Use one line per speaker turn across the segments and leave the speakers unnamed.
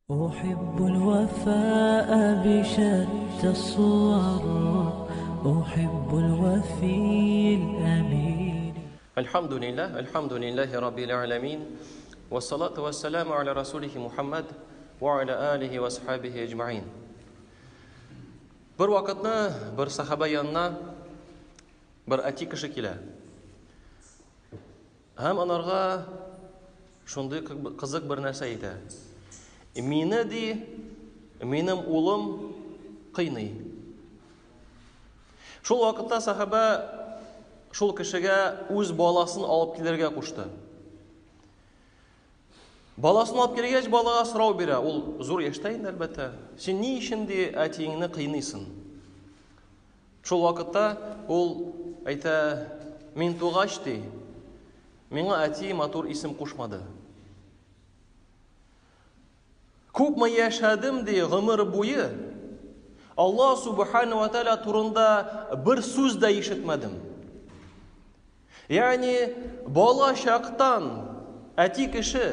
أحب الوفاء بشتى الصور. أحب الوفي الأمين.
الحمد لله رب العالمين والصلاة والسلام على رسوله محمد وعلى آله وصحبه أجمعين. Bir vaqtda bir sahaba yanına bir ati kishi kela. Ham onlarga shunday qiziq bir narsa aytdi. Menim o'g'lim qiynay. Shul vaqtda sahaba shul kishiga o'z bolasini olib kelarga qo'shdi. Balasini olib kelgach, balaga so'rov berdi. Ul zo'r yashda albatta. Sen ni ishindi atingni qiynaysan? Shul vaqtda ul ayta, men tug'ashdi. Menga ati motor ism qo'shmadi. Ko'pmi yashadim de g'umr bo'yi Alloh subhanahu va taala turunda bir so'z da eshitmadim. Ya'ni bola shaqdan ati kishi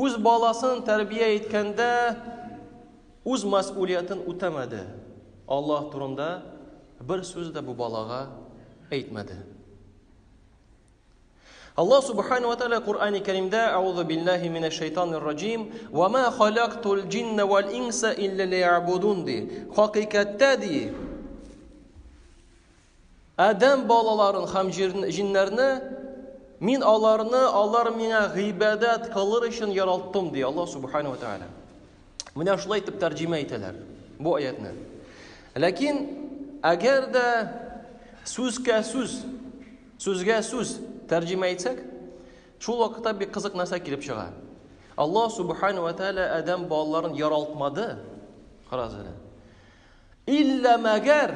o'z bolasini tarbiya etganda o'z mas'uliyatini o'tamadi. Alloh turunda bir so'z da bu bolaga aytmadi. Allah subhanahu wa ta'ala Qur'oni Karimda A'udhu billahi minash shaytonir rajim va ma khalaqtul jinna wal insa illa liya'budun de. Haqiqatda de Adam bolalarini ham jinlarni men ular menga g'ibodat qilar uchun yaratdim de Allah subhanahu wa ta'ala. Mana shulay deb tarjima aytadilar bu oyatni. Lekin agarda so'zga so'z tarjima etsak, shu vaqtda bir qiziq narsa kelib chiqadi. Alloh subhanahu va taala Adam bolalarini yaratmadi. Qarasizlar. Illa magar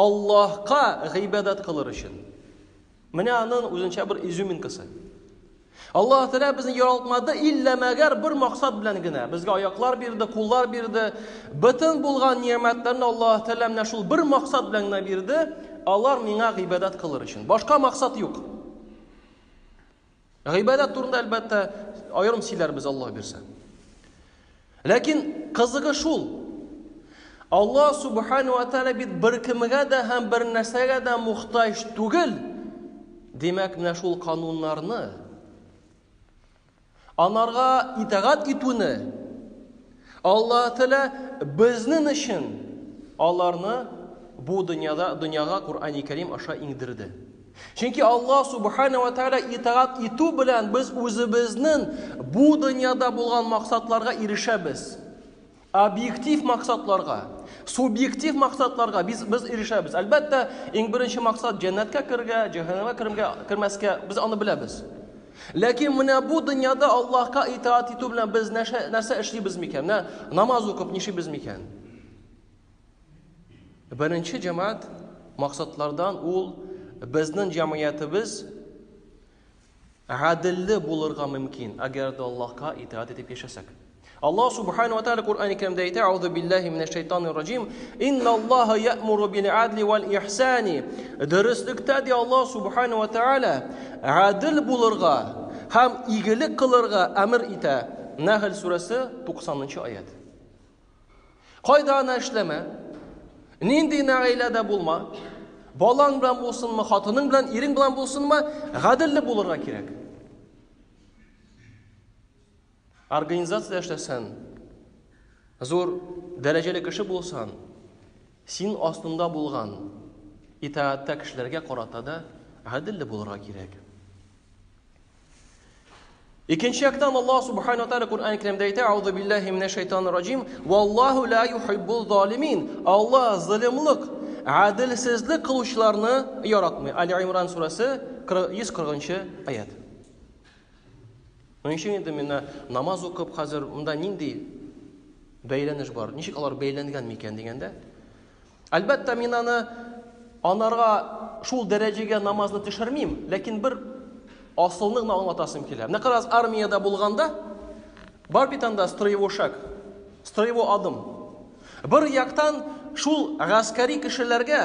Allohga g'ibodat qilar uchun. Mana aning o'zincha bir izuminkasi. Alloh taala bizni yaratmadi illa magar bir maqsad bilangina. Bizga oyoqlar berdi, qo'llar berdi, butun bo'lgan ne'matlarni Alloh taala mana shu bir maqsad bilan berdi. Alloh menga g'ibodat qilar uchun. Boshqa maqsad yo'q. G'ibodat turida albatta ayrim sizlar biz Alloh bersa. Lekin qizig'i shul. Alloh subhanahu va taala bir kimga da ham bir narsaga da muhtoj tugil. Demak, mana shu qonunlarni onlarga itoat etuni Alloh taala bizning uchun ularni bu dunyoga Qur'oni Karim aşa indirdi. Chunki Alloh subhanahu va taala itoat etu bilan biz o'zimizning bu dunyoda bo'lgan maqsadlarga erishamiz. Obyektiv maqsadlarga, subyektiv maqsadlarga biz erishamiz. Albatta, eng birinchi maqsad jannatga kirga, jahannamga kirmasga biz uni bilamiz. Lekin mana bu dunyoda Allohga itoat etu bilan biz narsa ishlaymiz ekan? Namoz o'qib nishimiz ekan? Birinchi jamoat maqsadlardan ul bizning jamiyatimiz adilli bo'lirga mumkin agarda Allohga itoat etib yashasak. Alloh subhanahu va taala Qur'oni Karimda aytadi: "A'udhu billahi minash shaytonir rajim. Innalloha ya'muru bil adli wal ihsani." Durustlikda de Alloh subhanahu va taala adil bo'lirga ham iyilik qilirga amr eta. Nahl surasi 90-oyat. Qoidani ishlama. Nindi oilada bo'lma. Bolang bilan bo'lsinmi, xotining bilan, ering bilan bo'lsinmi, adilli bo'lirga kerak. Organizatsiyada ishlasan, zo'r darajali kishi bo'lsan, sen ostunda bo'lgan itoatda kishilarga qaratada adilli bo'lirga kerak. Ikkinchi yoqdan Alloh subhanahu va taala Qur'oni Karimda aytadi: "A'udhu billahi minash shaytonir rajim. Vallohu la yuhibbul zolimin." Alloh zolimlik, adilsizlik qiluvchilarni yaratmaydi. Ali Imron surasi 140-oyat. Onun için endi menda namoz o'qib hozir unda nindi baylanish bor. Nechik ular baylangan ekan deganda, albatta men onlarga shu darajaga namozni tushirmayman, lekin bir asıllıqla anlatasım kelar. Ne kadar armiyada bulganda bar bitanda stroyevo shak, stroyevo adım. Bir yaktan şul askeri kişilerge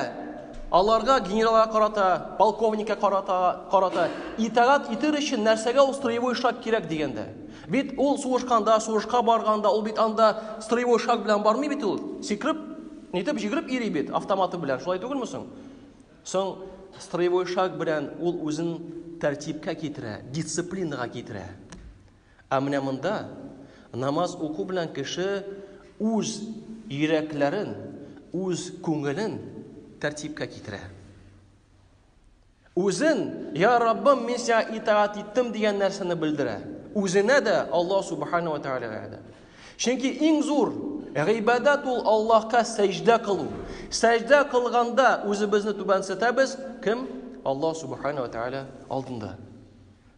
Аларга генералга карата, полковникка карата итагат итер өчен нәрсәгә ул строевой шаг кирәк дигәндә. Бит ул сугышка барганда, ул бит анда строевой шаг белән бармый бит ул. Сикреп, нитеп җигреп йөри бит автоматы белән. Шулай түгелме соң? Соң строевой шаг белән ул үзен тәртипкә китерә, дисциплинага китерә. Ә менә монда намаз уку белән кеше үз йөрәкләрен, үз күңелен тәртипкә китерә. Үзен, я Раббым, мин сиңа итаат иттем дигән нәрсәне белдерә. Үзенә дә, Аллаһ субхана ва таалагә дә. Чөнки иң зур гыйбадат ул Аллаһка сәҗдә кылу. Сәҗдә кылганда үзебезне түбәнсетәбез, кем? Аллаһ субхана ва таала алдында.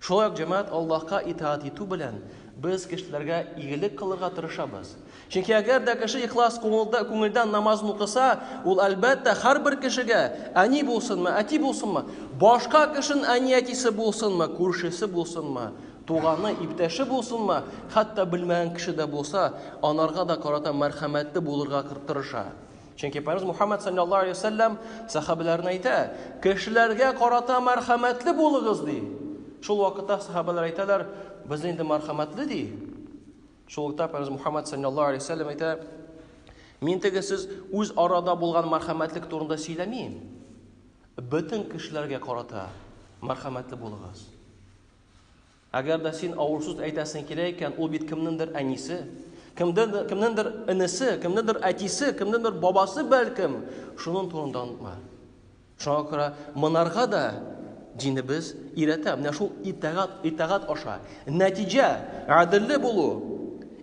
Шулай ук җәмәгать Аллаһка итаат итү белән без кешеләргә игелек кылырга тырышабыз. Чөнки әгәр дә кеше ихлас күңелдән намазын укыса, ул әлбәттә һәрбер кешегә әни булсынмы, әти булсынмы, башка кешенең әни әтисе булсынмы, күршесе булсынмы, туганы, иптәше булсынмы, хәтта белмәгән кеше дә булса, анарга да карата мәрхәмәтле булырга тырыша. Чөнки Пәйгамбер Мухаммад саллаллаһу алейхи ва саллям сахабаларына әйтә, кешеләргә карата мәрхәмәтле булыгыз ди. Шул вакытта сахабалар әйтәләр, без инде мәрхәмәтле ди. Шул вакытта Пәйгамбер Мухаммад саллаллаһу алейхи ва саллям әйтә, мин теге сез үз арада булган мәрхәмәтлек турында сөйләмим. Бөтен кешеләргә карата мәрхәмәтле булыгыз. Әгәр дә син авырсыз әйтәсең килә икән, ул бит кемнеңдер әнисе, кемнеңдер инесе, кемнеңдер әтисе, кемнеңдер бабасы бәлкем, шуның турында онытма. Шуңа күрә монарга да динебез өйрәтә. Менә шул итагать аша. Нәтиҗә әдилле булу,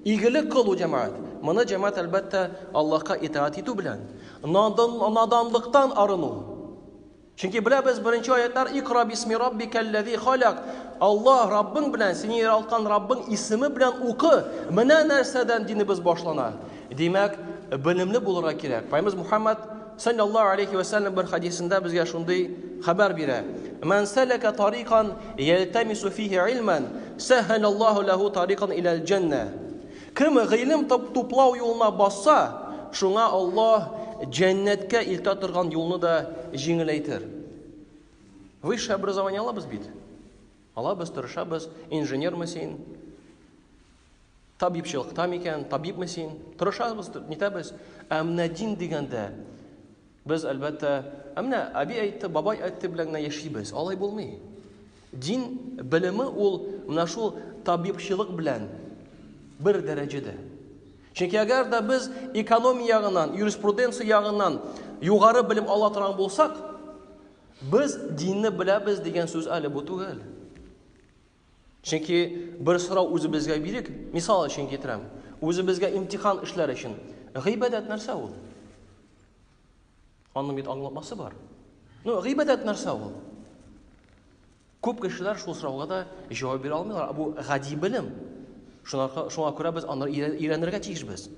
игелек кылу җәмәгать. Моны җәмәгать әлбәттә Аллаһка итагать итү белән, наданлыктан арыну. Чөнки беләбез беренче аятлар Икра бисми раббикаллази халак. Аллаһ Раббың белән, сине яраткан Раббың исеме белән укы. Менә нәрсәдән динебез башлана. Димәк, белемле булырга кирәк. Пәйгамбер Мухаммад саллаллаһу алейхи ва саллям бер хадисендә безгә шундый хәбәр бирә. Ман салака тарикан ялтамису фиhi илман, саххалаллаһу лаху тарикан илал җанна. Кем гыйлем туплау юлына басса, шуңа Аллаһ җәннәткә илтә торган юлны да җиңеләйтер. Высшее образование алабыз бит. Алабыз, тырышабыз, инженермы син, табибчылыкта микән, табибме син, тырышабыз, нитәбез. Әмнә дин дигәндә без әлбәттә, әмнә әби әйтте, бабай әйтте белән генә яшибез. Алай булмый. Дин белеме ул менә шул табибчылык белән бер дәрәҗәдә. Чөнки әгәр дә без экономия ягыннан, юриспруденция ягыннан югары белем ала торган булсак, без динне беләбез дигән сүз әле бу түгел. Чөнки бер сорау үзебезгә бирик, мисал өчен китерәм. Үзебезгә имтихан эшләр өчен гыйбадат нәрсә ул? Аның бит аңлатмасы бар. Гыйбадат нәрсә ул? Күп кешеләр шул сорауга да җавап бирә алмыйлар. Бу гади белем. Шуңа күрә без аны өйрәнергә тиешбез.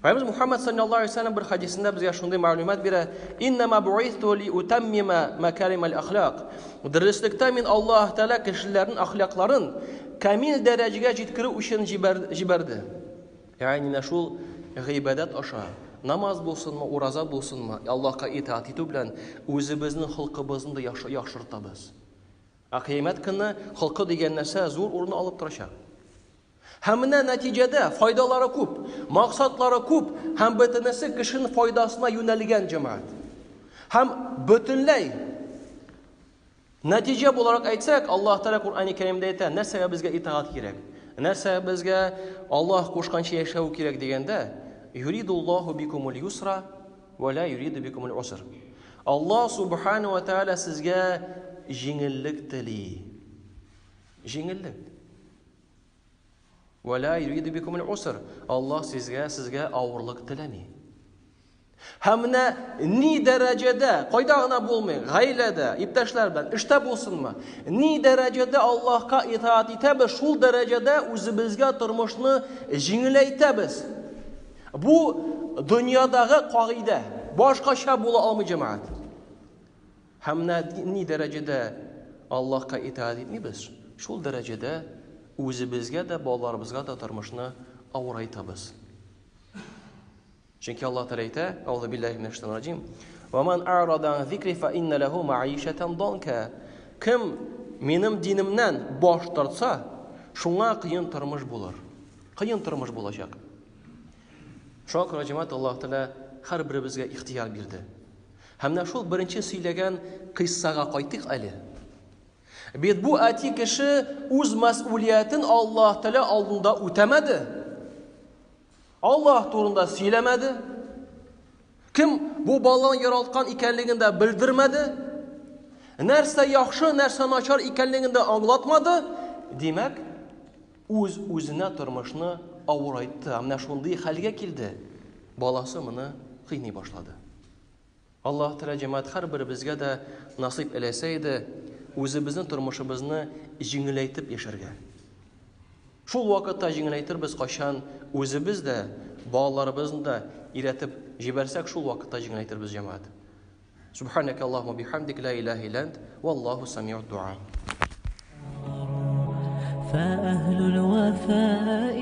Пәйгамбер Мухаммад саллаллаһу алейхи ва саллям бер хадисендә безгә шундый мәгълүмат бирә: "Иннама бу'иту ли утаммима макаримал ахлак." Дөрестлектә мин Аллаһ Тәала кешеләрнең ахлакларын камил дәрәҗәгә җиткерү өчен җибәрде. Ягъни шул гыйбадат аша, намаз булсынмы, ураза булсынмы, Аллаһка итаат итү белән үзебезнең холкыбызны да яхшыртабыз. Кыямәт көне холкы дигән нәрсә зур урын алып торачак. Һәм менә нәтиҗәдә файдалары күп, максатлары күп, һәм бөтенесе кешенең файдасына юнәлгән җәмәгать. Һәм бөтенләй нәтиҗә буларак әйтсәк, Аллаһ Тәала Куръан-ы Кәримдә әйтә, нәрсәгә безгә итаат кирәк, нәрсәгә безгә Аллаһ кушканча яшәү кирәк дигәндә, юридуллаһу бикумул юсра ва ла юриду бикумул уср. Аллаһ субхана ва тааля сезгә җиңеллек тели. Җиңеллек. وَلَا يُرِيدُ بِكُمُ الْعُسْرَ. Аллаһ сезгә авырлык теләми. Һәм менә ни дәрәҗәдә, кайда гына булмый, гаиләдә, иптәшләр белән, эштә булсынмы, ни дәрәҗәдә Аллаһка итаат итәбез, шул дәрәҗәдә үзебезгә тормышны җиңеләйтәбез. Бу дөньядагы кагыйдә, башкача була алмый җәмәгать. Һәм менә ни дәрәҗәдә Аллаһка итаат итмибез, шул дәрәҗәдә үзебезгә дә, балаларыбызга да тормышны авырайтабыз. Чөнки Аллаһ Тәала әйтә: "Аузу биллаһи минәш шайтанир раҗим. Ва ман а'рада ан зикри фа инна лаху ма'ишatan данка." Кем минем динемнән баш тартса, шуңа кыен тормыш булыр. Кыен тормыш булачак. Шуңа күрә җәмәгать Аллаһ Тәгалә һәрберебезгә ихтияр бирде. Һәм менә шул беренче сөйләгән кыйссага кайтыйк әле. Бит бу әти кеше үз мәс'улиятен Аллаһ Тәгалә алдында үтәмәде. Аллаһ турында сөйләмәде. Кем бу баланы яралткан икәнлеген дә белдермәде. Нәрсә яхшы, нәрсә начар икәнлеген дә аңлатмады. Димәк, үз-үзенә тормышны авырайтты. Менә шундый хәлгә килде. Баласы моны кыйный башлады. Аллаһ Тәгалә җәмәгать һәрберебезгә дә насыйп эләсә иде, үзебезнең тормышыбызны җиңеләйтеп яшәргә. Шул вакытта җиңеләйтербез кайчан үзебез дә, балаларыбызны да иретеп җибәрсәк, шул вакытта җиңеләйтербез җәмәгать. Субханака Аллаһумма бихамдик ла илаха илля ант валлаһу самиуд дуа.
فأهل الوفاء